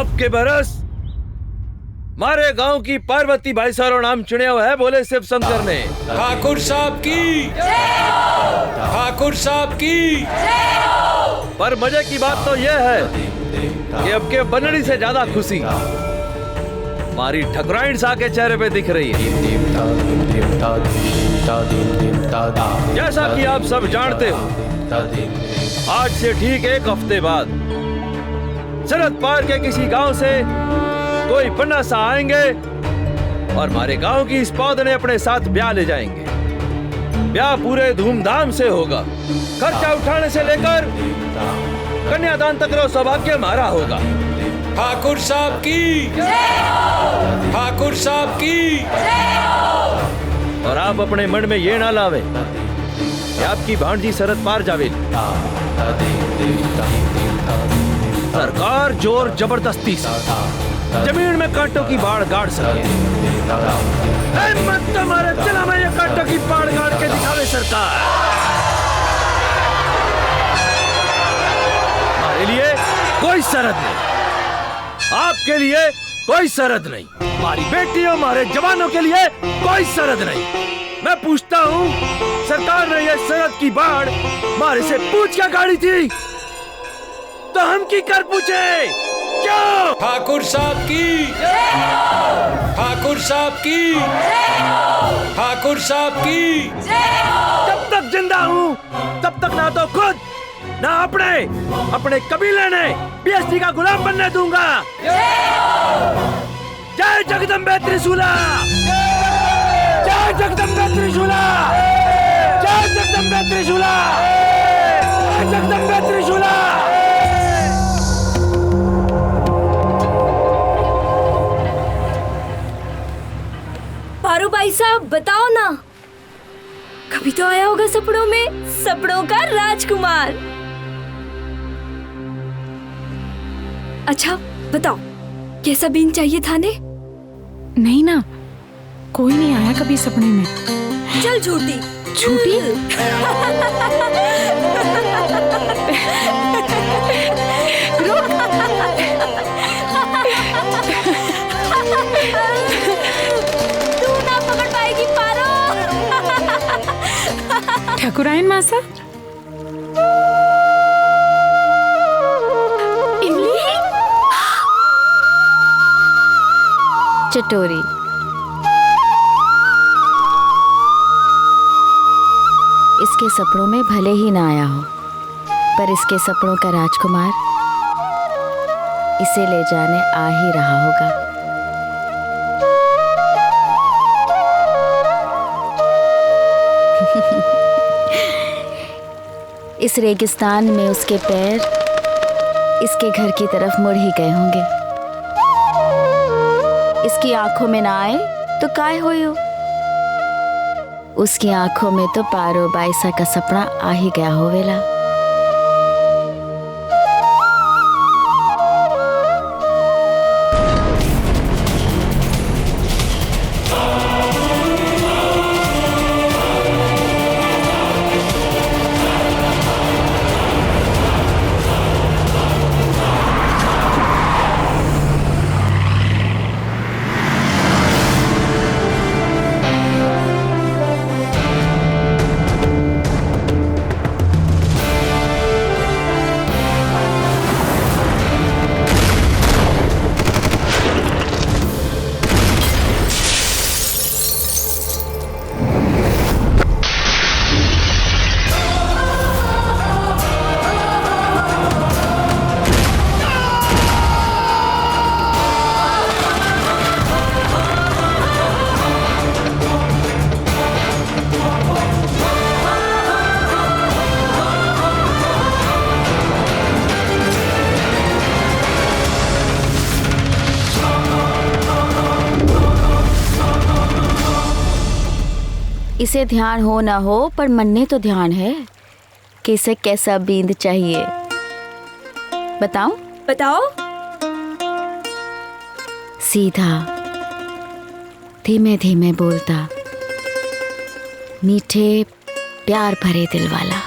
अब के बरस मारे गांव की पार्वती भाई सारो नाम चुने हुआ है, बोले शिव शंकर ने। ठाकुर साहब की, ठाकुर साहब की। पर मजे की बात तो यह है कि अब के बनड़ी से ज्यादा खुशी हमारी ठकुराइन सा के चेहरे पे दिख रही है। जैसा कि आप सब जानते हो, आज से ठीक 1 हफ्ते बाद सरहद पार के किसी गांव से कोई पन्ना सा आएंगे और हमारे गांव की इस पौधे अपने साथ ब्याह ले जाएंगे। ब्याह पूरे धूमधाम से होगा। खर्चा उठाने से लेकर कन्यादान तक रो सौभाग्य हमारा होगा। ठाकुर साहब की, ठाकुर साहब की। और आप अपने मन में ये ना लावे कि आपकी भांजी सरहद पार जावेली। सरकार जोर जबरदस्ती से जमीन में कांटों की बाढ़ गाड़ सके। हिम्मत तुम्हारे चला में ये कांटों की बाढ़ गाड़ के दिखावे सरकार। हमारे लिए कोई सरहद नहीं, आपके लिए कोई सरहद नहीं, हमारी बेटियों हमारे जवानों के लिए कोई सरहद नहीं। मैं पूछता हूँ, सरकार ने ये सरहद की बाढ़ हमारे से पूछ क्या गाड़ी थी, तो हम की कर पूछे क्यों? ठाकुर साहब की, ठाकुर साहब की, ठाकुर साहब की। जब तक जिंदा हूँ तब तक ना तो खुद ना अपने कबीले ने पीएसटी का गुलाम बनने दूंगा। जय जगदम्बे त्रिशूला, जय जगदम्बे त्रिशूला, जय जगदम्बे त्रिशूला, जय जगदम्बे त्रिशूला। पारू भाई साहब बताओ ना, कभी तो आया होगा सपनों में सपनों का राजकुमार। अच्छा बताओ, कैसा बीन चाहिए थाने? नहीं ना, कोई नहीं आया कभी सपने में। चल झूठी झूठी। तू ना पकड़ पाएगी पारो। ठाकुराइन मासा, चटोरी, इसके सपनों में भले ही ना आया हो, पर इसके सपनों का राजकुमार इसे ले जाने आ ही रहा होगा। इस रेगिस्तान में उसके पैर इसके घर की तरफ मुड़ ही गए होंगे। इसकी आंखों में ना आए तो काय होयो, उसकी आंखों में तो पारो बाईसा का सपना आ ही गया होवेला। इसे ध्यान हो ना हो, पर मन ने तो ध्यान है कि इसे कैसा बींद चाहिए। बताऊं? बताओ। सीधा, धीमे धीमे बोलता, मीठे प्यार भरे दिल वाला।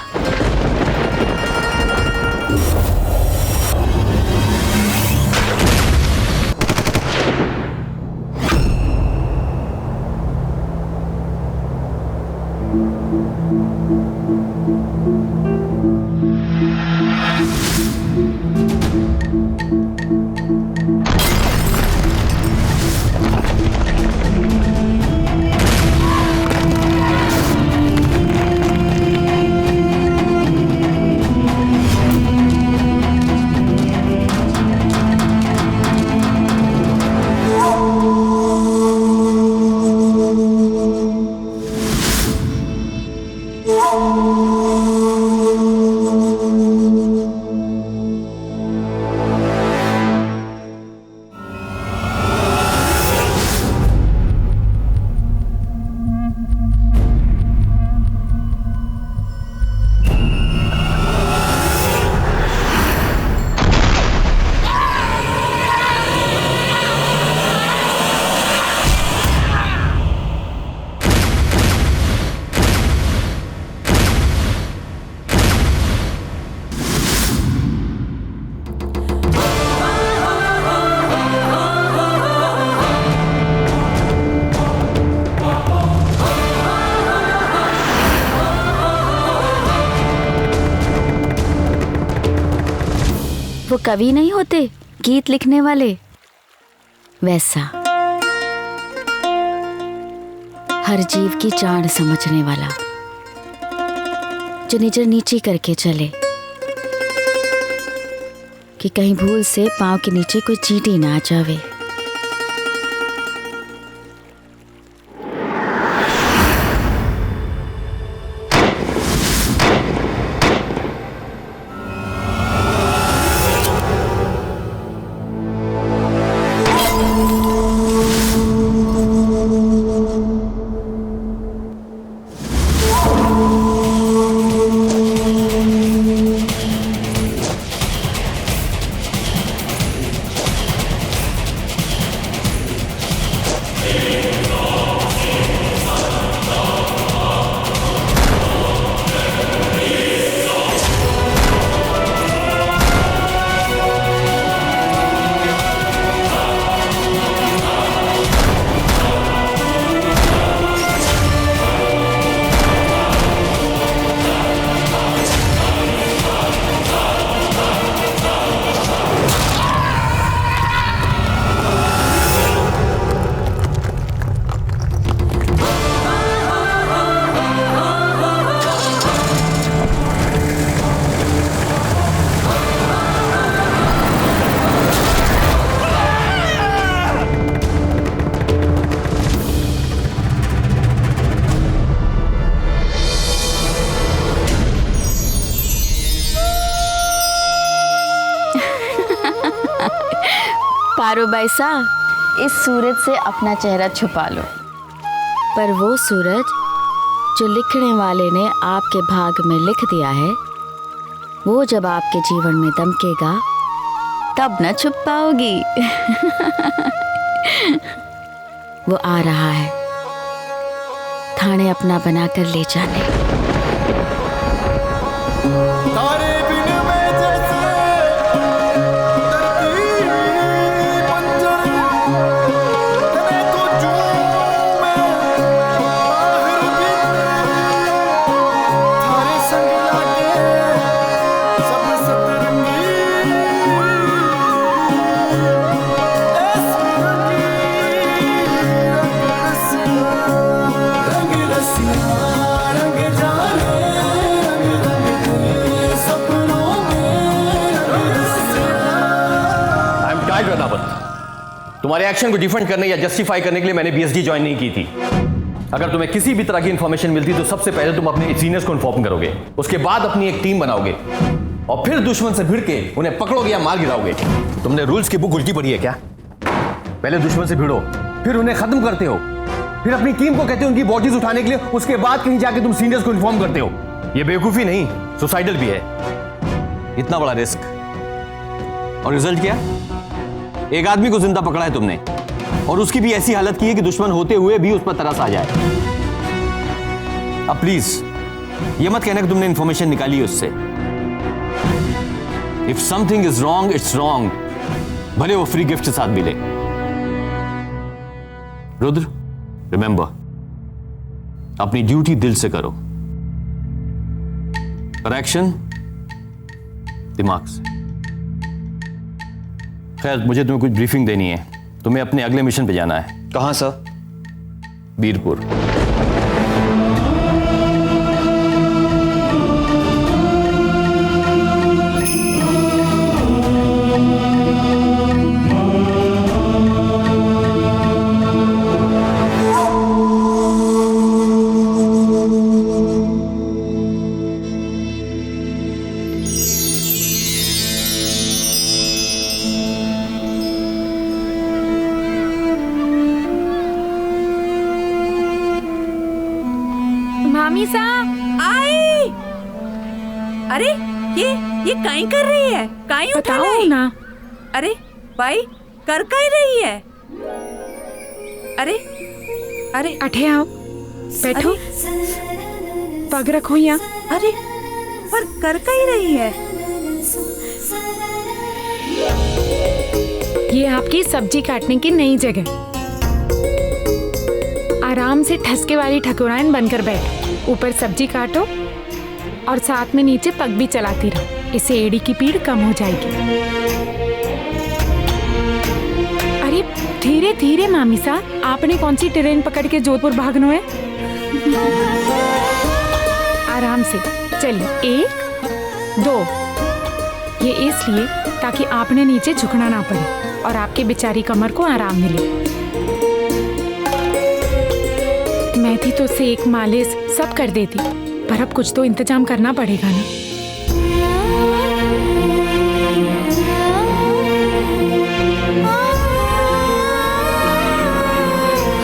वो कवि नहीं होते गीत लिखने वाले, वैसा हर जीव की जान समझने वाला, जो नजर नीचे करके चले कि कहीं भूल से पांव के नीचे कोई चींटी ना आ जावे। पारो बैसा, इस सूरज से अपना चेहरा छुपा लो, पर वो सूरज जो लिखने वाले ने आपके भाग में लिख दिया है, वो जब आपके जीवन में दमकेगा तब न छुप पाओगी। वो आ रहा है थाने अपना बनाकर ले जाने। तुम्हारे एक्शन को डिफेंड करने या जस्टिफाई करने के लिए मैंने बीएसडी ज्वाइन नहीं की थी। अगर तुम्हें किसी भी तरह की इंफॉर्मेशन मिलती तो सबसे पहले तुम अपने सीनियर्स को इन्फॉर्म करोगे, उसके बाद अपनी एक टीम बनाओगे और फिर दुश्मन से भिड़ के उन्हें पकड़ोगे या मार गिराओगे। तुमने रूल्स की बुक उल्टी पढ़ी है क्या? पहले दुश्मन से भिड़ो, फिर उन्हें खत्म करते हो, फिर अपनी टीम को कहते हो उनकी बॉडीज उठाने के लिए, उसके बाद कहीं जाके तुम सीनियर्स को इन्फॉर्म करते हो। यह बेवकूफी नहीं, सुसाइडल भी है। इतना बड़ा रिस्क और रिजल्ट क्या? एक आदमी को जिंदा पकड़ा है तुमने और उसकी भी ऐसी हालत की है कि दुश्मन होते हुए भी उस पर तरस आ जाए। अब प्लीज ये मत कहना कि तुमने इंफॉर्मेशन निकाली है उससे। If something is wrong it's wrong, भले वो फ्री गिफ्ट के साथ मिले। रुद्र, रिमेंबर, अपनी ड्यूटी दिल से करो, पर एक्शन दिमाग से। खैर, मुझे तुम्हें कुछ ब्रीफिंग देनी है। तुम्हें अपने अगले मिशन पे जाना है। कहां सर? बीरपुर। मामीसा आई! अरे ये काई कर रही है? काई उठा बताओ लाई? ना। अरे भाई, कर काई रही है? अरे अरे अठे आओ, बैठो, पग रखो यहाँ। अरे पर कर काई रही है? ये आपकी सब्जी काटने की नई जगह। आराम से ठसके वाली ठकुराइन बनकर बैठो, ऊपर सब्जी काटो और साथ में नीचे पग भी चलाती रहो। इससे एड़ी की पीड़ कम हो जाएगी। अरे धीरे धीरे मामी सा, आपने कौन सी ट्रेन पकड़ के जोधपुर भागना है? आराम से चलिए, 1 2। ये इसलिए ताकि आपने नीचे झुकना ना पड़े और आपके बेचारी कमर को आराम मिले। मैं थी तो सेक मालिश सब कर देती, पर अब कुछ तो इंतजाम करना पड़ेगा ना।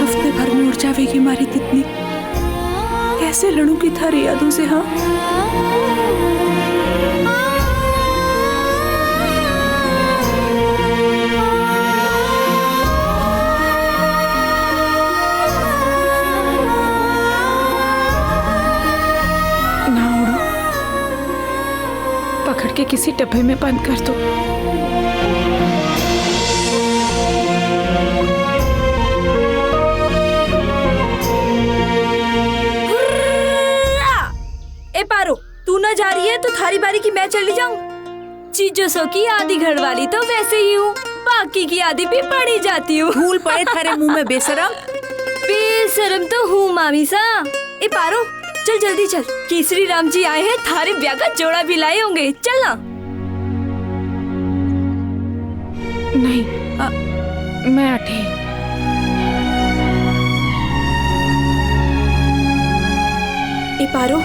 हफ्ते भर में उड़ जाएगी हमारी तितली। कैसे लड़ूंगी थारी यादों से? हाँ, पकड़ के किसी डब्बे में बंद कर दो। ए पारो, तू ना जा रही है तो थारी बारी की मैं चली जाऊं। चीजों सो की आधी घर वाली तो वैसे ही हूँ, बाकी की आधी भी पड़ी जाती हूँ। भूल पड़े थारे मुंह में बेशरम। बेशरम तो हूँ मामी सा। ए पारो, चल जल्दी चल, केसरी राम जी आए हैं, थारे ब्याह का जोड़ा भी लाए होंगे, चल ना। नहीं, मैं अठे। ए पारो,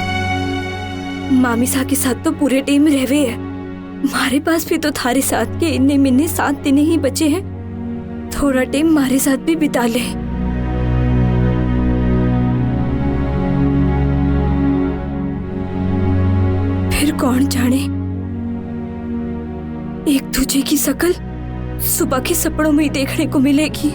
मामी सा के साथ तो पूरे टीम रहवे है, हमारे पास भी तो थारे साथ के इन्ने मिन्ने 7 दिन ही बचे हैं, थोड़ा टाइम हमारे साथ भी बिता ले। फिर कौन जाने एक दूजे की शकल सुबह के सपनों में ही देखने को मिलेगी।